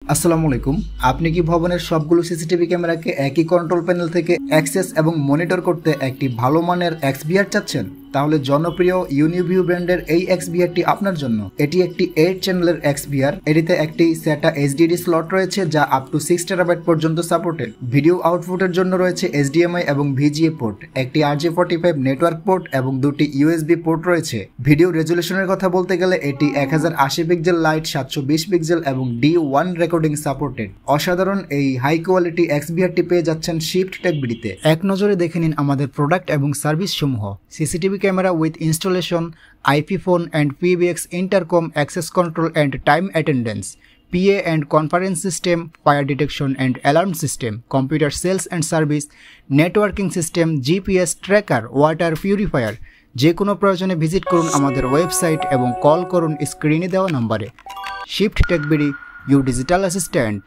আসসালামু আলাইকুম। আপনি কি ভবনের সবগুলো সিসিটিভি ক্যামেরাকে একই কন্ট্রোল প্যানেল থেকে অ্যাক্সেস এবং মনিটর করতে একটি ভালো মানের এক্সভিআর চাচ্ছেন? তাহলে জনপ্রিয় ইউনিভিউ ব্র্যান্ডের এই এক্সভিআরটি আপনার জন্য। এটি একটি 8 চ্যানেলের এক্সভিআর। এটিতে একটি SATA HDD স্লট রয়েছে যা আপ টু 6 টেরাবাইট পর্যন্ত সাপোর্টেড। ভিডিও আউটপুটের জন্য রয়েছে HDMI এবং VGA পোর্ট, একটি RJ45 নেটওয়ার্ক পোর্ট এবং দুটি USB পোর্ট রয়েছে। ভিডিও রেজুলেশনের কথা বলতে গেলে এটি 1080 পিক্সেল লাইট, 720 পিক্সেল এবং D1 রেকর্ডিং সাপোর্টেড। অসাধারণ এই হাই কোয়ালিটি এক্সভিআরটি পেয়ে যাচ্ছেন শিফট টেক বিডিতে। এক নজরে দেখে নিন আমাদের প্রোডাক্ট এবং সার্ভিস সমূহ। CCTV camera with installation, IP phone and PBX intercom, access control and time attendance, PA and conference system, fire detection and alarm system, computer sales and service, networking system, GPS tracker, water purifier। যে কোনো প্রয়োজনে visit করুন আমাদের website এবং call করুন স্ক্রিনে দেওয়া নম্বরে। Shift tech BD, you digital assistant.